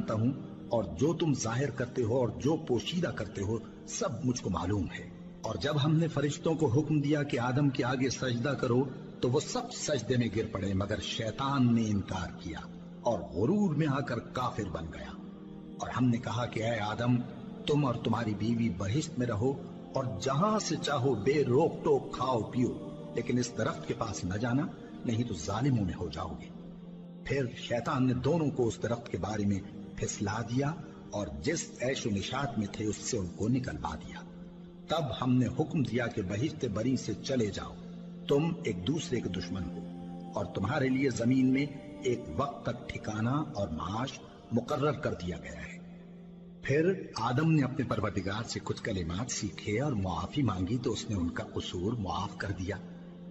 جانتا ہوں، اور جو تم ظاہر کرتے ہو اور جو پوشیدہ کرتے ہو سب مجھ کو معلوم ہے۔ اور جب ہم نے فرشتوں کو حکم دیا کہ آدم کے آگے سجدہ کرو تو وہ سب سجدے میں گر پڑے مگر شیطان نے انکار کیا اور غرور میں آ کر کافر بن گیا۔ اور ہم نے کہا کہ اے آدم، تم اور تمہاری بیوی بہشت میں رہو اور جہاں سے چاہو بے روک ٹوک کھاؤ پیو، لیکن اس درخت کے پاس نہ جانا، نہیں تو ظالموں میں ہو جاؤ گے۔ پھر شیطان نے دونوں کو اس درخت کے بارے میں پھسلا دیا اور جس عیش و نشاط میں تھے اس سے ان کو نکلوا دیا۔ تب ہم نے حکم دیا کہ بہشت بری سے چلے جاؤ، تم ایک دوسرے کے دشمن ہو، اور تمہارے لیے زمین میں ایک وقت تک ٹھکانہ اور معاش مقرر کر دیا گیا ہے۔ پھر آدم نے اپنے پروردگار سے کچھ کلمات سیکھے اور معافی مانگی تو اس نے ان کا قصور معاف کر دیا۔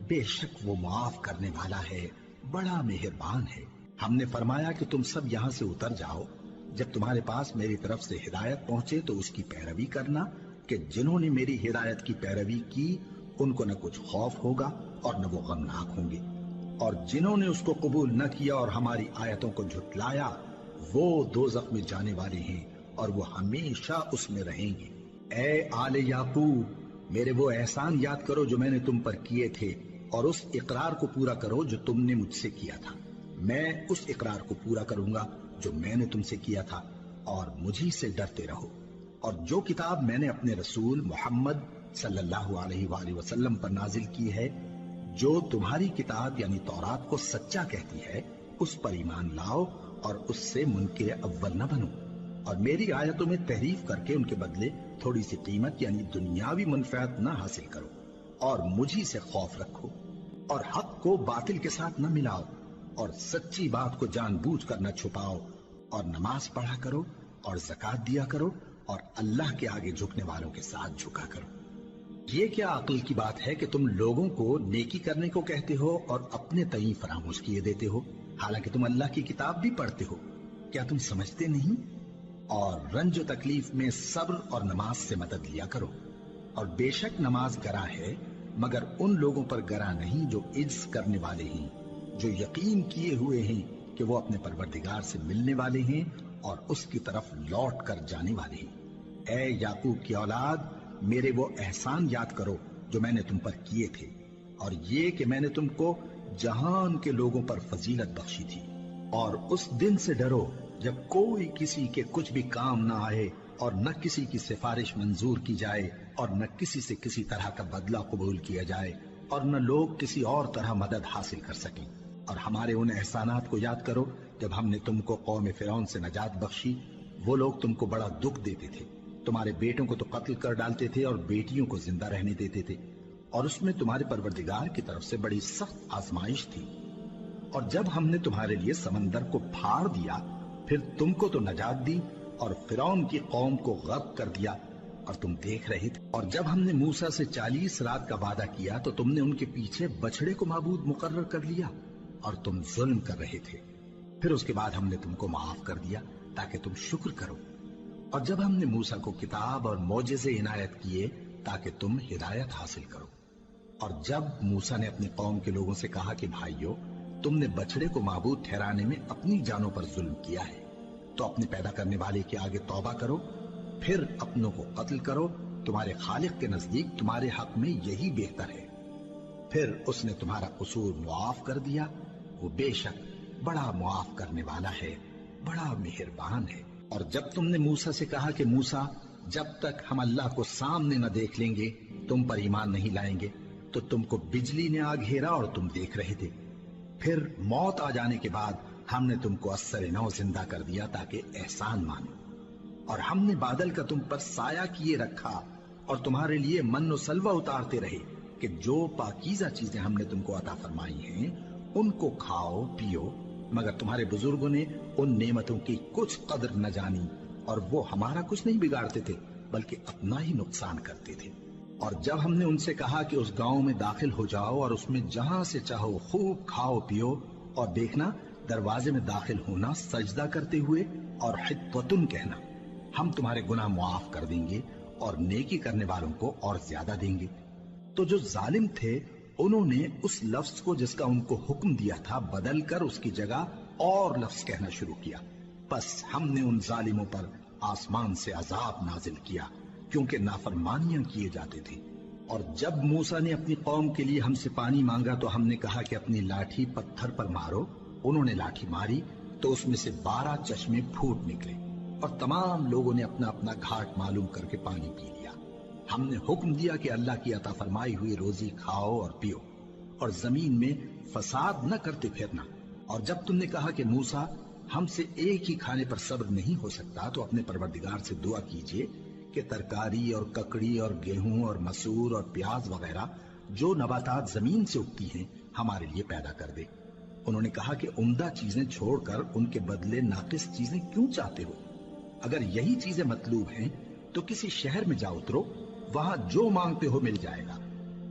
بے شک وہ معاف کرنے والا ہے، بڑا مہربان ہے۔ ہم نے فرمایا کہ تم سب یہاں سے اتر جاؤ، جب تمہارے پاس میری طرف سے ہدایت پہنچے تو اس کی پیروی کرنا، کہ جنہوں نے میری ہدایت کی پیروی کی ان کو نہ کچھ خوف ہوگا اور نہ وہ غمناک ہوں گے، اور جنہوں نے اس کو قبول نہ کیا اور ہماری آیتوں کو جھٹلایا وہ دوزخ میں جانے والے ہیں اور وہ ہمیشہ اس میں رہیں گے۔ اے آل یعقوب، میرے وہ احسان یاد کرو جو میں نے تم پر کیے تھے، اور اس اقرار کو پورا کرو جو تم نے مجھ سے کیا تھا۔ میں اس اقرار کو پورا کروں گا جو میں نے تم سے کیا تھا، اور مجھی سے ڈرتے رہو۔ اور جو کتاب میں نے اپنے رسول محمد صلی اللہ علیہ وآلہ وسلم پر نازل کی ہے، جو تمہاری کتاب یعنی تورات کو سچا کہتی ہے، اس پر ایمان لاؤ اور اس سے منکر اول نہ بنو، اور میری آیتوں میں تحریف کر کے ان کے بدلے تھوڑی سی قیمت یعنی دنیاوی منفعت نہ حاصل کرو، اور مجھی سے خوف رکھو، اور حق کو باطل کے ساتھ نہ ملاؤ، اور سچی بات کو جان بوجھ کر نہ چھپاؤ، اور نماز پڑھا کرو اور زکوٰۃ دیا کرو، اور اللہ کے آگے جھکنے والوں کے ساتھ جھکا کرو۔ یہ کیا عقل کی بات ہے کہ تم لوگوں کو نیکی کرنے کو کہتے ہو اور اپنے تئیں فراموش کیے دیتے ہو، حالانکہ تم اللہ کی کتاب بھی پڑھتے ہو؟ کیا تم سمجھتے نہیں؟ اور رنج و تکلیف میں صبر اور نماز سے مدد لیا کرو، اور بے شک نماز گراں ہے مگر ان لوگوں پر گراں نہیں جو عجز کرنے والے ہیں، جو یقین کیے ہوئے ہیں کہ وہ اپنے پروردگار سے ملنے والے ہیں اور اس کی طرف لوٹ کر جانے والے ہیں۔ اے یعقوب کی اولاد، میرے وہ احسان یاد کرو جو میں نے تم پر کیے تھے، اور یہ کہ میں نے تم کو جہان کے لوگوں پر فضیلت بخشی تھی۔ اور اس دن سے ڈرو جب کوئی کسی کے کچھ بھی کام نہ آئے، اور نہ کسی کی سفارش منظور کی جائے، اور نہ کسی سے کسی طرح کا بدلہ قبول کیا جائے، اور نہ لوگ کسی اور طرح مدد حاصل کر سکیں۔ اور ہمارے ان احسانات کو یاد کرو جب ہم نے تم کو قوم فرعون سے نجات بخشی۔ وہ لوگ تم کو بڑا دکھ دیتے تھے، تمہارے بیٹوں کو تو قتل کر ڈالتے تھے اور بیٹیوں کو زندہ رہنے دیتے تھے، اور اس میں تمہارے پروردگار کی طرف سے بڑی سخت آزمائش تھی۔ اور جب ہم نے تمہارے لیے سمندر کو پھاڑ دیا، پھر تم کو تو نجات دی اور فرعون کی قوم کو غرق کر دیا، اور تم دیکھ رہے تھے۔ اور جب ہم نے موسیٰ سے 40 رات کا وعدہ کیا تو تم نے ان کے پیچھے بچڑے کو معبود مقرر کر لیا، اور تم ظلم کر رہے تھے۔ پھر اس کے بعد ہم نے تم کو معاف کر دیا تاکہ تم شکر کرو۔ اور جب ہم نے موسیٰ کو کتاب اور معجزے عنایت کیے تاکہ تم ہدایت حاصل کرو۔ اور جب موسیٰ نے اپنی قوم کے لوگوں سے کہا کہ بھائیو، تم نے بچڑے کو معبود ٹھہرانے میں اپنی جانوں پر ظلم کیا ہے، تو اپنے پیدا کرنے والے کے آگے توبہ کرو، پھر اپنوں کو قتل کرو، تمہارے خالق کے نزدیک تمہارے حق میں یہی بہتر ہے۔ پھر اس نے تمہارا قصور معاف کر دیا، وہ بے شک بڑا معاف کرنے والا ہے، بڑا مہربان ہے۔ اور جب تم نے موسیٰ سے کہا کہ موسیٰ، جب تک ہم اللہ کو سامنے نہ دیکھ لیں گے تم پر ایمان نہیں لائیں گے، تو تم کو بجلی نے آ گھیرا اور تم دیکھ رہے تھے۔ پھر موت آ جانے کے بعد ہم نے تم کو اثر نو زندہ کر دیا تاکہ احسان مانو۔ اور ہم نے بادل کا تم پر سایہ کیے رکھا اور تمہارے لیے من و سلوہ اتارتے رہے کہ جو پاکیزہ چیزیں ہم نے تم کو عطا فرمائی ہیں ان کو کھاؤ پیو، مگر تمہارے بزرگوں نے ان نعمتوں کی کچھ قدر نہ جانی، اور وہ ہمارا کچھ نہیں بگاڑتے تھے بلکہ اپنا ہی نقصان کرتے تھے۔ اور جب ہم نے ان سے کہا کہ اس گاؤں میں داخل ہو جاؤ اور اس میں جہاں سے چاہو خوب کھاؤ پیو، اور دیکھنا دروازے میں داخل ہونا سجدہ کرتے ہوئے اور حطوۃ کہنا، ہم تمہارے گناہ معاف کر دیں گے اور نیکی کرنے والوں کو اور زیادہ دیں گے۔ تو جو ظالم تھے انہوں نے اس لفظ کو جس کا ان کو حکم دیا تھا بدل کر اس کی جگہ اور لفظ کہنا شروع کیا، بس ہم نے ان ظالموں پر آسمان سے عذاب نازل کیا کیونکہ نافرمانیاں کیے جاتے تھے۔ اور جب موسیٰ نے اپنی قوم کے لیے ہم سے پانی مانگا تو ہم نے کہا کہ اپنی لاٹھی پتھر پر مارو۔ انہوں نے لاٹھی ماری تو اس میں سے 12 چشمے پھوٹ نکلے اور تمام لوگوں نے اپنا اپنا گھاٹ معلوم کر کے پانی پی لیا۔ ہم نے حکم دیا کہ اللہ کی عطا فرمائی ہوئی روزی کھاؤ اور پیو اور زمین میں فساد نہ کرتے پھرنا۔ اور جب تم نے کہا کہ موسیٰ ہم سے ایک ہی کھانے پر صبر نہیں ہو سکتا تو اپنے پروردگار سے دعا کیجئے کہ ترکاری اور ککڑی اور گیہوں اور مسور اور پیاز وغیرہ جو نباتات زمین سے اگتی ہیں ہمارے لیے پیدا کر دے۔ انہوں نے کہا کہ عمدہ چیزیں چھوڑ کر ان کے بدلے ناقص چیزیں کیوں چاہتے ہو؟ اگر یہی چیزیں مطلوب ہیں تو کسی شہر میں جا اترو، وہاں جو مانگتے ہو مل جائے گا۔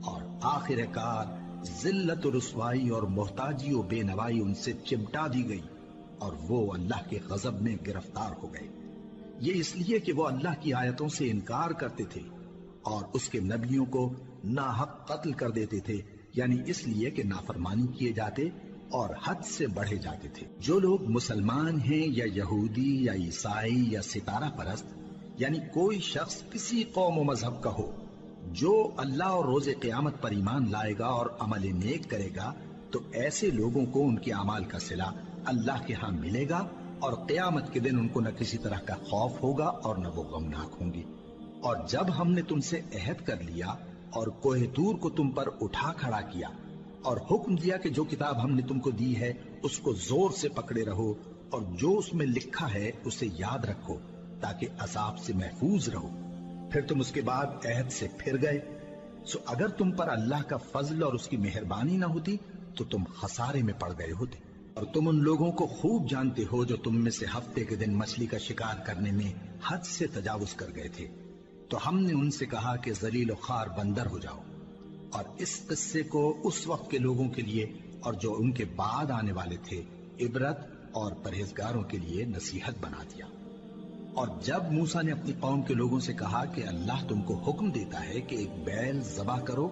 اور آخر کار ذلت و رسوائی اور محتاجی و بے نوائی ان سے چمٹا دی گئی اور وہ اللہ کے غضب میں گرفتار ہو گئے۔ یہ اس لیے کہ وہ اللہ کی آیتوں سے انکار کرتے تھے اور اس کے نبیوں کو ناحق قتل کر دیتے تھے، یعنی اس لیے کہ نافرمانی کیے جاتے اور حد سے بڑھے جاتے تھے۔ جو لوگ مسلمان ہیں یا یہودی یا عیسائی یا ستارہ پرست، یعنی کوئی شخص کسی قوم و مذہب کا ہو، جو اللہ اور روز قیامت پر ایمان لائے گا اور عمل نیک کرے گا تو ایسے لوگوں کو ان کے اعمال کا صلہ اللہ کے ہاں ملے گا اور قیامت کے دن ان کو نہ کسی طرح کا خوف ہوگا اور نہ وہ غمناک ہوں گے۔ اور جب ہم نے تم سے عہد کر لیا اور کوہ طور کو تم پر اٹھا کھڑا کیا اور حکم دیا کہ جو کتاب ہم نے تم کو دی ہے اس کو زور سے پکڑے رہو اور جو اس میں لکھا ہے اسے یاد رکھو تاکہ عذاب سے محفوظ رہو، پھر تم اس کے بعد عہد سے پھر گئے، سو اگر تم پر اللہ کا فضل اور اس کی مہربانی نہ ہوتی تو تم خسارے میں پڑ گئے ہوتے۔ اور تم ان لوگوں کو خوب جانتے ہو جو تم میں سے ہفتے کے دن مچھلی کا شکار کرنے میں حد سے تجاوز کر گئے تھے، تو ہم نے ان سے کہا کہ ذلیل و خوار بندر ہو جاؤ، اور اس قصے کو اس وقت کے لوگوں کے لیے اور جو ان کے بعد آنے والے تھے عبرت اور پرہیزگاروں کے لیے نصیحت بنا دیا۔ اور جب موسیٰ نے اپنی قوم کے لوگوں سے کہا کہ اللہ تم کو حکم دیتا ہے کہ ایک بیل ذبح کرو،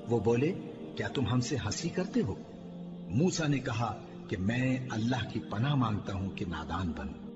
وہ بولے کیا تم ہم سے ہنسی کرتے ہو؟ موسیٰ نے کہا کہ میں اللہ کی پناہ مانگتا ہوں کہ نادان بنوں۔